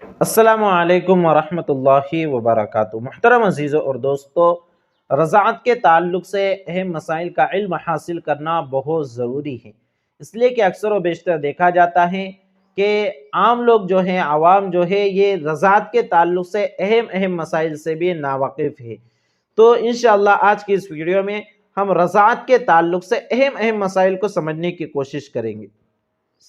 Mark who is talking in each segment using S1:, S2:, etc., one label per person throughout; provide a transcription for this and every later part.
S1: अस्सलामु अलैकुम वरहमतुल्लाहि वबरकातुहू। मुहतरम अज़ीज़ों और दोस्तों, रज़ाअत के ताल्लुक़ से अहम मसाइल का इल्म हासिल करना बहुत ज़रूरी है। इसलिए कि अक्सर व बेशतर देखा जाता है कि आम लोग जो हैं, आवाम जो है, ये रज़ाअत के ताल्लुक़ से अहम मसाइल से भी नावाकिफ़ है। तो इंशाअल्लाह आज की इस वीडियो में हम रज़ाअत के ताल्लुक़ से अहम मसाइल को समझने की कोशिश करेंगे।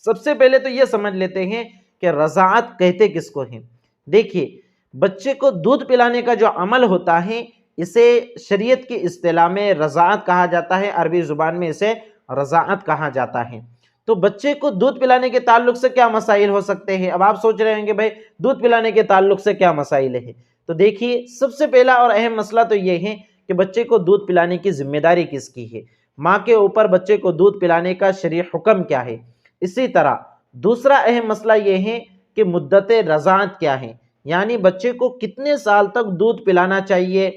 S1: सबसे पहले तो ये समझ लेते हैं कि रज़ाअत कहते किसको हैं। देखिए, बच्चे को दूध पिलाने का जो अमल होता है, इसे शरीयत की इस्तिलाह में रज़ाअत कहा जाता है, अरबी ज़ुबान में इसे रज़ाअत कहा जाता है। तो बच्चे को दूध पिलाने के ताल्लुक से क्या मसाइल हो सकते हैं। अब आप सोच रहे होंगे भाई दूध पिलाने के ताल्लुक से क्या मसाइल है। तो देखिए, सबसे पहला और अहम मसला तो ये है कि बच्चे को दूध पिलाने की जिम्मेदारी किसकी है, माँ के ऊपर बच्चे को दूध पिलाने का शरई हुक्म क्या है। इसी तरह दूसरा अहम मसला ये है कि मुद्दत रज़ाअत क्या है, यानी बच्चे को कितने साल तक दूध पिलाना चाहिए,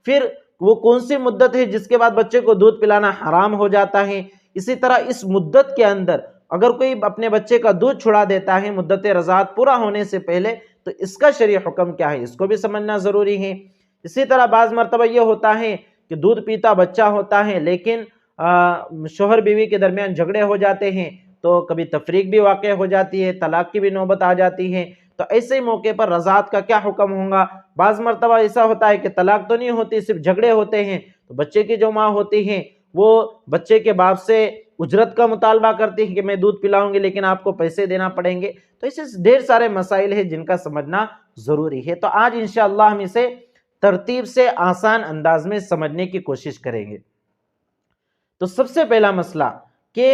S1: फिर वो कौन सी मुद्दत है जिसके बाद बच्चे को दूध पिलाना हराम हो जाता है। इसी तरह इस मुद्दत के अंदर अगर कोई अपने बच्चे का दूध छुड़ा देता है मुद्दत रज़ाअत पूरा होने से पहले, तो इसका शरई हुक्म क्या है, इसको भी समझना ज़रूरी है। इसी तरह बाज़ मरतबा ये होता है कि दूध पीता बच्चा होता है, लेकिन शोहर बीवी के दरमियान झगड़े हो जाते हैं, तो कभी तफरीक भी वाक़ हो जाती है, तलाक की भी नौबत आ जाती है। तो ऐसे मौके पर रज़ाअत का क्या हुक्म होगा। बाज़ मरतबा ऐसा होता है कि तलाक तो नहीं होती, सिर्फ झगड़े होते हैं, तो बच्चे की जो माँ होती हैं वो बच्चे के बाप से उजरत का मुतालबा करती है कि मैं दूध पिलाऊंगी लेकिन आपको पैसे देना पड़ेंगे। तो ऐसे ढेर सारे मसाइल हैं जिनका समझना ज़रूरी है। तो आज इंशाअल्लाह हम इसे तरतीब से आसान अंदाज में समझने की कोशिश करेंगे। तो सबसे पहला मसला कि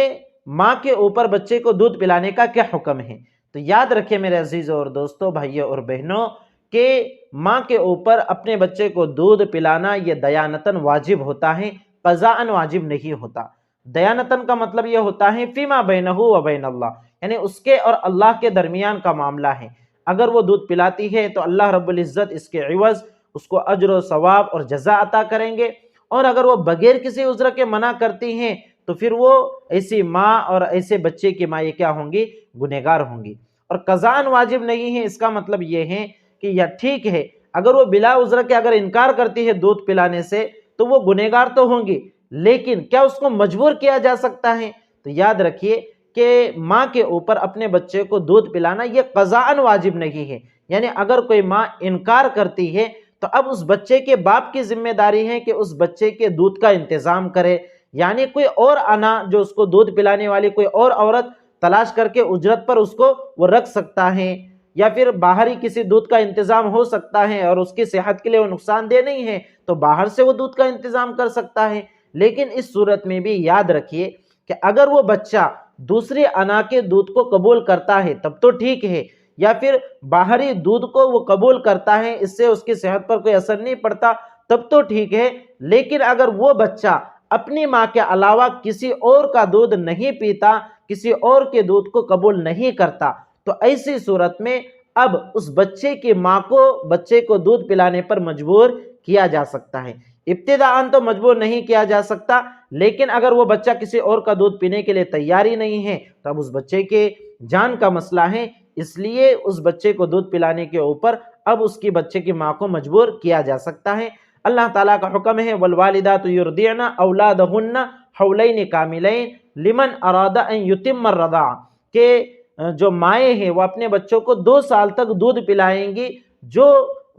S1: माँ के ऊपर बच्चे को दूध पिलाने का क्या हुक्म है। तो याद रखिए मेरे अजीज़ों और दोस्तों, भाइयों और बहनों, कि माँ के ऊपर अपने बच्चे को दूध पिलाना ये दयानतन वाजिब होता है, क़ज़ाअन वाजिब नहीं होता। दयानतन का मतलब ये होता है फ़ीमा बैनहु व बैन अल्लाह, यानी उसके और अल्लाह के दरमियान का मामला है। अगर वो दूध पिलाती है तो अल्लाह रब्बुल इज़्ज़त इसके इवज़ उसको अज्र व सवाब और जज़ा अता करेंगे, और अगर वो बगैर किसी उज़्र के मना करती हैं तो फिर वो ऐसी माँ और ऐसे बच्चे की माँ ये क्या होंगी, गुनहगार होंगी। और क़ज़ाअन वाजिब नहीं है, इसका मतलब ये है कि या ठीक है अगर वो बिला उज़्र के अगर इनकार करती है दूध पिलाने से तो वो गुनहगार तो होंगी, लेकिन क्या उसको मजबूर किया जा सकता है। तो याद रखिए कि माँ के ऊपर अपने बच्चे को दूध पिलाना ये क़ज़ाअन वाजिब नहीं है, यानी अगर कोई माँ इनकार करती है तो अब उस बच्चे के बाप की जिम्मेदारी है कि उस बच्चे के दूध का इंतज़ाम करे, यानी कोई और अना जो उसको दूध पिलाने वाली कोई और औरत तलाश करके उजरत पर उसको वो रख सकता है, या फिर बाहरी किसी दूध का इंतज़ाम हो सकता है और उसकी सेहत के लिए वो नुकसानदेह नहीं है तो बाहर से वो दूध का इंतज़ाम कर सकता है। लेकिन इस सूरत में भी याद रखिए कि अगर वो बच्चा दूसरी अना के दूध को कबूल करता है तब तो ठीक है, या फिर बाहरी दूध को वो कबूल करता है, इससे उसकी सेहत पर कोई असर नहीं पड़ता, तब तो ठीक है। लेकिन अगर वो बच्चा अपनी माँ के अलावा किसी और का दूध नहीं पीता, किसी और के दूध को कबूल नहीं करता, तो ऐसी सूरत में अब उस बच्चे की माँ को बच्चे को दूध पिलाने पर मजबूर किया जा सकता है। इब्तिदाअन तो मजबूर नहीं किया जा सकता, लेकिन अगर वो बच्चा किसी और का दूध पीने के लिए तैयार ही नहीं है तो अब उस बच्चे के जान का मसला है, इसलिए उस बच्चे को दूध पिलाने के ऊपर अब उसकी बच्चे की माँ को मजबूर किया जा सकता है। अल्लाह ताला का हुक्म है वलवालिदातु युर्दिअना औलादहुन्ना हौलैन कामिलैन लिमन अरादा अन युतिम्म रदा, के जो माएँ हैं वो अपने बच्चों को 2 साल तक दूध पिलाएंगी जो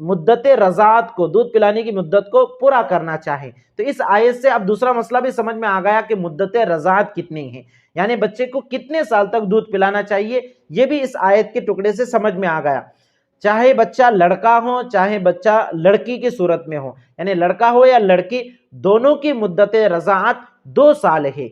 S1: मुद्दत रज़ाअत को, दूध पिलाने की मुद्दत को पूरा करना चाहे। तो इस आयत से अब दूसरा मसला भी समझ में आ गया कि मुद्दत रज़ाअत कितनी है, यानी बच्चे को कितने साल तक दूध पिलाना चाहिए, ये भी इस आयत के टुकड़े से समझ में आ गया। चाहे बच्चा लड़का हो चाहे बच्चा लड़की की सूरत में हो, यानी लड़का हो या लड़की, दोनों की मुद्दत रज़ाअत 2 साल है,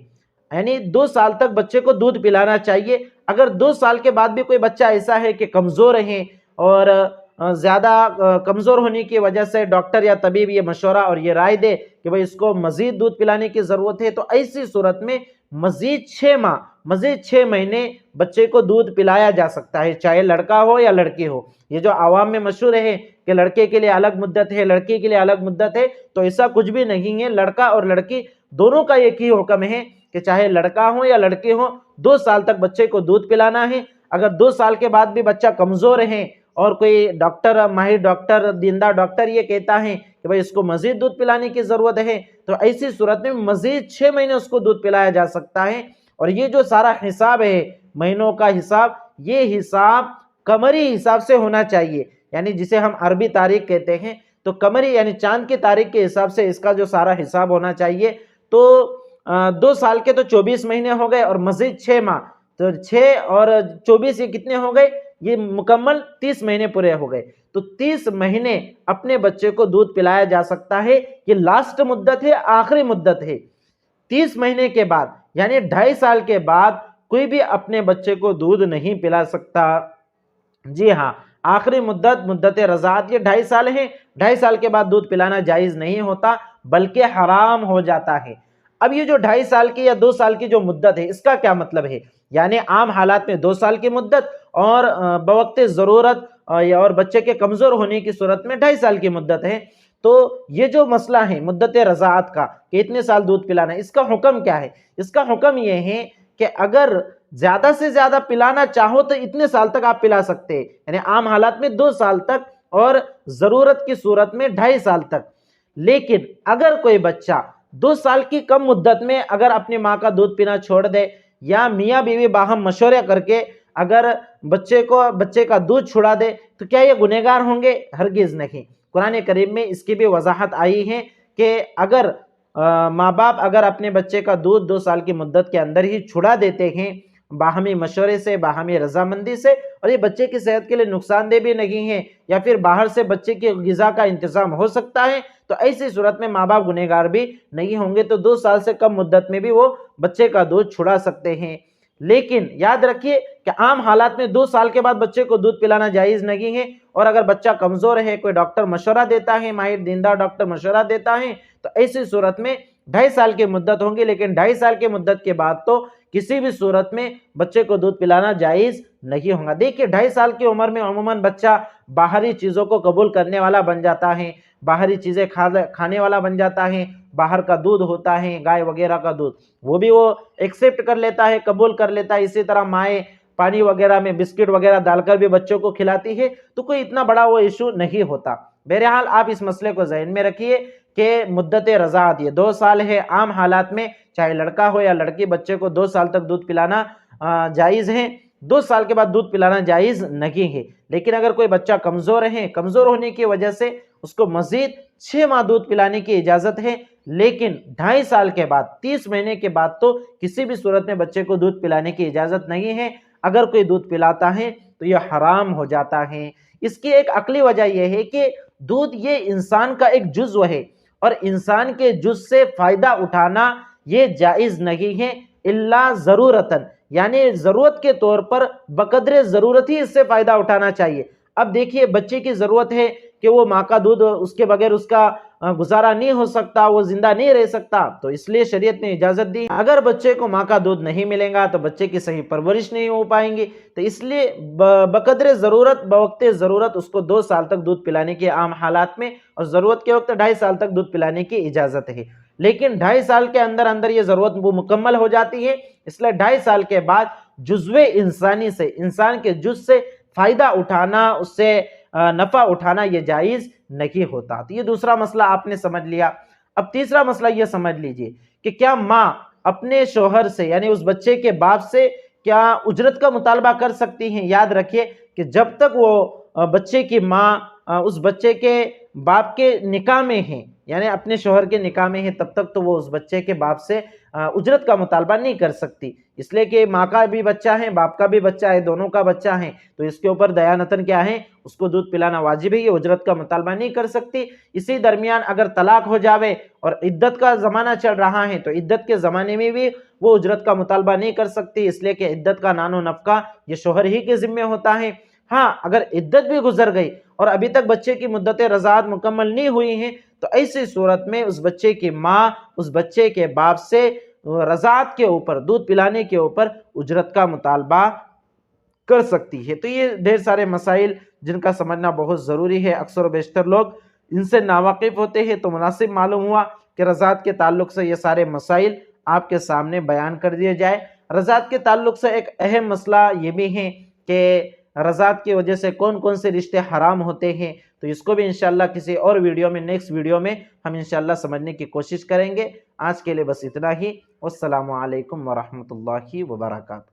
S1: यानी 2 साल तक बच्चे को दूध पिलाना चाहिए। अगर 2 साल के बाद भी कोई बच्चा ऐसा है कि कमज़ोर है और ज़्यादा कमज़ोर होने की वजह से डॉक्टर या तबीब ये मशवरा और ये राय दे कि भाई इसको मज़ीद दूध पिलाने की ज़रूरत है, तो ऐसी सूरत में मज़ीद 6 माह, मज़ीद 6 महीने बच्चे को दूध पिलाया जा सकता है, चाहे लड़का हो या लड़की हो। ये जो आवाम में मशहूर है कि लड़के के लिए अलग मुद्दत है, लड़की के लिए अलग मुद्दत है, तो ऐसा कुछ भी नहीं है। लड़का और लड़की दोनों का एक ही हुक्म है कि चाहे लड़का हो या लड़की हो, 2 साल तक बच्चे को दूध पिलाना है। अगर 2 साल के बाद भी बच्चा कमज़ोर है اور کوئی ڈاکٹر ماہر ڈاکٹر دیندار ڈاکٹر یہ کہتا ہے کہ بھائی اس کو مزید دودھ پلانے کی ضرورت ہے، تو ایسی صورت میں مزید 6 مہینے اس کو دودھ پلایا جا سکتا ہے۔ اور یہ جو سارا حساب ہے مہینوں کا حساب، یہ حساب قمری حساب سے ہونا چاہیے، یعنی جسے ہم عربی تاریخ کہتے ہیں، تو قمری یعنی چاند کی تاریخ کے حساب سے اس کا جو سارا حساب ہونا چاہیے۔ تو 2 سال کے تو 24 مہینے ہو گئے اور مزید 6 ماہ، تو 6 اور 24 یہ کتنے ہو گئے؟ یہ مکمل 30 مہینے پورے ہو گئے۔ تو 30 مہینے اپنے بچے کو دودھ پلایا جا سکتا ہے، یہ لاسٹ مدت ہے، آخری مدت ہے۔ 30 مہینے کے بعد یعنی 2.5 سال کے بعد کوئی بھی اپنے بچے کو دودھ نہیں پلا سکتا۔ جی ہاں، آخری مدت رضاعت یہ 2.5 سال ہے، 2.5 سال کے بعد دودھ پلانا جائز نہیں ہوتا بلکہ حرام ہو جاتا ہے۔ اب یہ جو 2.5 سال کی یا 2 سال کی جو مدت ہے، اس کا کیا مطلب ہے؟ یعنی عام حالات میں 2 سال کی مدت اور بوقت ضرورت اور بچے کے کمزور ہونے کی صورت میں 2.5 سال کی مدت ہے۔ تو یہ جو مسئلہ ہے مدت رضاعت کا کہ اتنے سال دودھ پلانا، اس کا حکم کیا ہے؟ اس کا حکم یہ ہے کہ اگر زیادہ سے زیادہ پلانا چاہو تو اتنے سال تک آپ پلا سکتے ہیں، یعنی عام حالات میں 2 سال تک اور ضرورت کی صورت میں 2.5 سال تک۔ لیکن اگر کوئی بچہ 2 سال کی کم مدت میں اگر اپنی ماں کا دودھ پینا چھوڑ دے یا میاں بیوی باہم مشورہ کر کے اگر بچے کا دودھ چھڑا دے تو کیا یہ گنہگار ہوں گے؟ ہرگز نہیں۔ قرآن کریم میں اس کی بھی وضاحت آئی ہے کہ اگر ماں باپ اگر اپنے بچے کا دودھ 2 سال کی مدت کے اندر ہی چھڑا دیتے ہیں باہمی مشورے سے، باہمی رضامندی سے، اور یہ بچے کی صحت کے لیے نقصان دہ بھی نہیں ہے یا پھر باہر سے بچے کی غذا کا انتظام ہو سکتا ہے، تو ایسی صورت میں ماں باپ گنہگار بھی نہیں ہوں گے، تو 2 سال سے کم مدت میں بھی وہ بچے کا دودھ چھڑا سکتے ہیں۔ لیکن یاد رکھیے کہ عام حالات میں 2 سال کے بعد بچے کو دودھ پلانا جائز نہیں ہے، اور اگر بچہ کمزور ہے، کوئی ڈاکٹر مشورہ دیتا ہے، ماہر دیندار ڈاکٹر مشورہ دیتا ہے، تو ایسی صورت میں 2.5 سال کی مدت ہوں گی، لیکن 2.5 سال کی مدت کے بعد تو کسی بھی صورت میں بچے کو دودھ پلانا جائز نہیں ہوگا۔ دیکھیے 2.5 سال کی عمر میں عموماً بچہ باہری چیزوں کو قبول کرنے والا بن جاتا ہے، باہری چیزیں کھانے والا بن جاتا ہے، باہر کا دودھ ہوتا ہے، گائے وغیرہ کا دودھ، وہ بھی وہ ایکسیپٹ کر لیتا ہے، قبول کر لیتا ہے۔ اسی طرح مائیں پانی وغیرہ میں بسکٹ وغیرہ ڈال کر بھی بچوں کو کھلاتی ہے، تو کوئی اتنا بڑا وہ ایشو نہیں ہوتا۔ بہرحال آپ اس مسئلے کو ذہن میں رکھیے کہ مدت رضاعت یہ 2 سال ہے، عام حالات میں چاہے لڑکا ہو یا لڑکی بچے کو 2 سال تک دودھ پلانا جائز ہے، 2 سال کے بعد دودھ پلانا جائز نہیں ہے۔ لیکن اگر کوئی بچہ کمزور ہے، کمزور ہونے کی وجہ سے اس کو مزید 6 ماہ دودھ پلانے کی اجازت ہے، لیکن 2.5 سال کے بعد 30 مہینے کے بعد تو کسی بھی صورت میں بچے کو دودھ پلانے کی اجازت نہیں ہے۔ اگر کوئی دودھ پلاتا ہے تو یہ حرام ہو جاتا ہے۔ اس کی ایک عقلی وجہ یہ ہے کہ دودھ یہ انسان کا ایک جزو ہے، اور انسان کے جز سے فائدہ اٹھانا یہ جائز نہیں ہے الا ضرورتاً، یعنی ضرورت کے طور پر بقدر ضرورت ہی اس سے فائدہ اٹھانا چاہیے۔ اب دیکھیے بچے کی ضرورت ہے کہ وہ ماں کا دودھ اس کے بغیر اس کا گزارا نہیں ہو سکتا، وہ زندہ نہیں رہ سکتا، تو اس لیے شریعت نے اجازت دی اگر بچے کو ماں کا دودھ نہیں ملے گا تو بچے کی صحیح پرورش نہیں ہو پائیں گی، تو اس لیے بقدر ضرورت بوقت ضرورت اس کو 2 سال تک دودھ پلانے کے عام حالات میں، اور ضرورت کے وقت 2.5 سال تک دودھ پلانے کی اجازت ہے۔ لیکن 2.5 سال کے اندر یہ ضرورت وہ مکمل ہو جاتی ہے، اس لیے 2.5 سال کے بعد جزو انسانی سے، انسان کے جز سے فائدہ اٹھانا، اس سے نفع اٹھانا یہ جائز نہیں ہوتا۔ تو یہ دوسرا مسئلہ آپ نے سمجھ لیا۔ اب تیسرا مسئلہ یہ سمجھ لیجئے کہ کیا ماں اپنے شوہر سے یعنی اس بچے کے باپ سے کیا اجرت کا مطالبہ کر سکتی ہیں؟ یاد رکھیے کہ جب تک وہ بچے کی ماں اس بچے کے باپ کے نکاح میں ہیں، یعنی اپنے شوہر کے نکاح میں ہے، تب تک تو وہ اس بچے کے باپ سے اجرت کا مطالبہ نہیں کر سکتی، اس لیے کہ ماں کا بھی بچہ ہے، باپ کا بھی بچہ ہے، دونوں کا بچہ ہے، تو اس کے اوپر دیانتاً کیا ہے، اس کو دودھ پلانا واجب ہے، یہ اجرت کا مطالبہ نہیں کر سکتی۔ اسی درمیان اگر طلاق ہو جاوے اور عدت کا زمانہ چل رہا ہے تو عدت کے زمانے میں بھی وہ اجرت کا مطالبہ نہیں کر سکتی، اس لیے کہ عدت کا نان و نفقہ یہ شوہر ہی کے ذمے ہوتا ہے۔ ہاں، اگر عدت بھی گزر گئی اور ابھی تک بچے کی مدت رضاعت مکمل نہیں ہوئی ہے تو ایسی صورت میں اس بچے کی ماں اس بچے کے باپ سے رضاعت کے اوپر، دودھ پلانے کے اوپر اجرت کا مطالبہ کر سکتی ہے۔ تو یہ ڈھیر سارے مسائل جن کا سمجھنا بہت ضروری ہے، اکثر و بیشتر لوگ ان سے ناواقف ہوتے ہیں، تو مناسب معلوم ہوا کہ رضاعت کے تعلق سے یہ سارے مسائل آپ کے سامنے بیان کر دیے جائے۔ رضاعت کے تعلق سے ایک اہم مسئلہ یہ بھی ہے کہ رضاعت کی وجہ سے کون کون سے رشتے حرام ہوتے ہیں، تو اس کو بھی انشاءاللہ کسی اور ویڈیو میں، نیکسٹ ویڈیو میں ہم انشاءاللہ سمجھنے کی کوشش کریں گے۔ آج کے لیے بس اتنا ہی۔ والسلام علیکم ورحمۃ اللہ وبرکاتہ۔